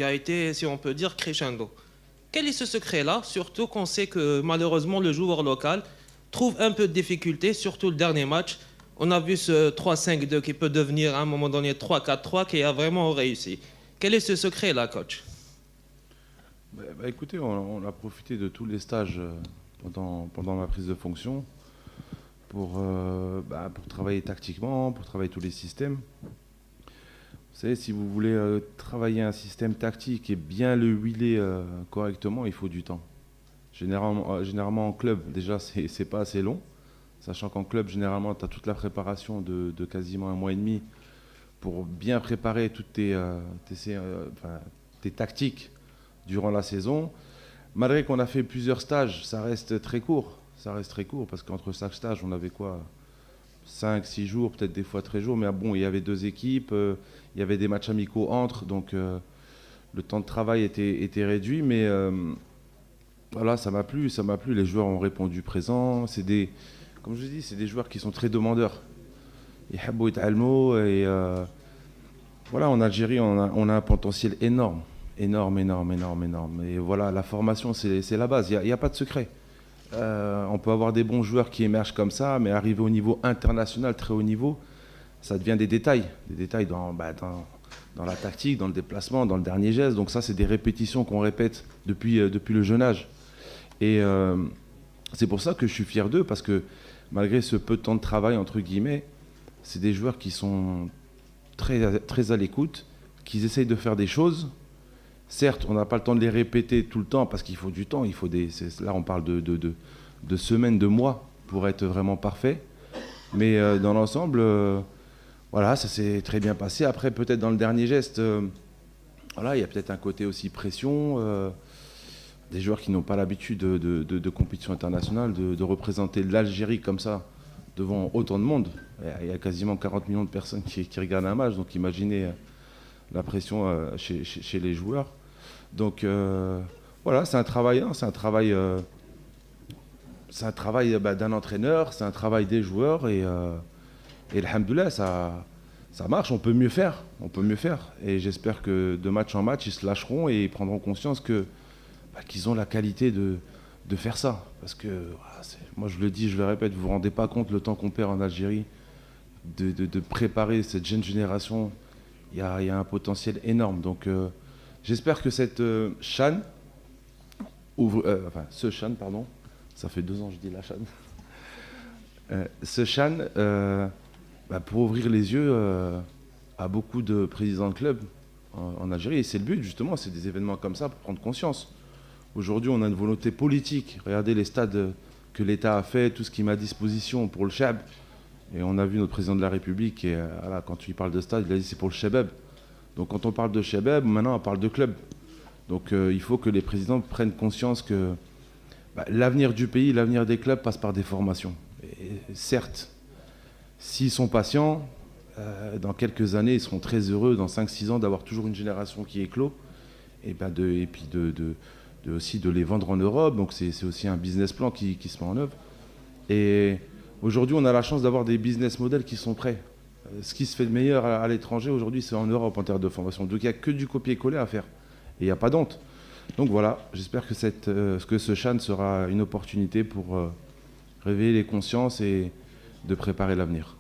qui a été, si on peut dire, crescendo. Quel est ce secret-là? Surtout qu'on sait que malheureusement le joueur local trouve un peu de difficulté, surtout le dernier match. On a vu ce 3-5-2 qui peut devenir à un moment donné 3-4-3 qui a vraiment réussi. Quel est ce secret-là, coach? Écoutez, on a profité de tous les stages pendant ma prise de fonction pour travailler tactiquement, pour travailler tous les systèmes. Vous savez, si vous voulez travailler un système tactique et bien le huiler correctement, il faut du temps. Généralement en club, déjà, c'est pas assez long. Sachant qu'en club, généralement, tu as toute la préparation de quasiment un mois et demi pour bien préparer toutes tes tactiques durant la saison. Malgré qu'on a fait plusieurs stages, ça reste très court. Ça reste très court parce qu'entre chaque stage, on avait quoi, 5, 6 jours, peut-être des fois 13 jours. Mais bon, il y avait 2 équipes, il y avait des matchs amicaux entre, donc le temps de travail était réduit. Mais voilà, ça m'a plu. Les joueurs ont répondu présent. Comme je dis, c'est des joueurs qui sont très demandeurs. Et voilà, en Algérie, on a un potentiel énorme. Énorme. Et voilà, la formation, c'est la base. Il n'y a pas de secret. On peut avoir des bons joueurs qui émergent comme ça, mais arriver au niveau international, très haut niveau, ça devient des détails. Des détails dans la tactique, dans le déplacement, dans le dernier geste. Donc ça, c'est des répétitions qu'on répète depuis le jeune âge. Et c'est pour ça que je suis fier d'eux, parce que malgré ce peu de temps de travail, entre guillemets, c'est des joueurs qui sont très, très à l'écoute, qui essayent de faire des choses. Certes, on n'a pas le temps de les répéter tout le temps, parce qu'il faut du temps. Là, on parle de semaines, de mois, pour être vraiment parfait. Mais dans l'ensemble, voilà, ça s'est très bien passé. Après, peut-être dans le dernier geste, voilà, il y a peut-être un côté aussi pression. Des joueurs qui n'ont pas l'habitude de compétition internationale, de représenter l'Algérie comme ça, devant autant de monde. Il y a quasiment 40 millions de personnes qui regardent un match, donc imaginez la pression chez les joueurs. Donc voilà, c'est un travail d'un entraîneur, c'est un travail des joueurs, et alhamdoulilah, ça marche. On peut mieux faire. Et j'espère que de match en match, ils se lâcheront et ils prendront conscience qu'ils ont la qualité de faire ça. Parce que, moi je le dis, je le répète, vous ne vous rendez pas compte le temps qu'on perd en Algérie de préparer cette jeune génération. Il y a un potentiel énorme. Donc j'espère que cette CHAN, ce CHAN, pardon, ça fait 2 ans que je dis la CHAN, ce CHAN, pour ouvrir les yeux à beaucoup de présidents de clubs en Algérie. Et c'est le but, justement, c'est des événements comme ça pour prendre conscience. Aujourd'hui, on a une volonté politique. Regardez les stades que l'État a fait, tout ce qui met à disposition pour le Chab. Et on a vu notre président de la République, et voilà, quand il parle de stade, il a dit c'est pour le Chabab. Donc quand on parle de Chabab, maintenant on parle de club. Donc il faut que les présidents prennent conscience que l'avenir du pays, l'avenir des clubs passe par des formations. Et certes, s'ils sont patients, dans quelques années, ils seront très heureux, dans 5-6 ans, d'avoir toujours une génération qui éclot, et puis aussi de les vendre en Europe. Donc c'est aussi un business plan qui se met en œuvre. Et aujourd'hui, on a la chance d'avoir des business models qui sont prêts. Ce qui se fait de meilleur à l'étranger aujourd'hui, c'est en Europe en termes de formation. Donc il n'y a que du copier-coller à faire. Et il n'y a pas d'honte. Donc voilà, j'espère que ce CHAN sera une opportunité pour réveiller les consciences et de préparer l'avenir.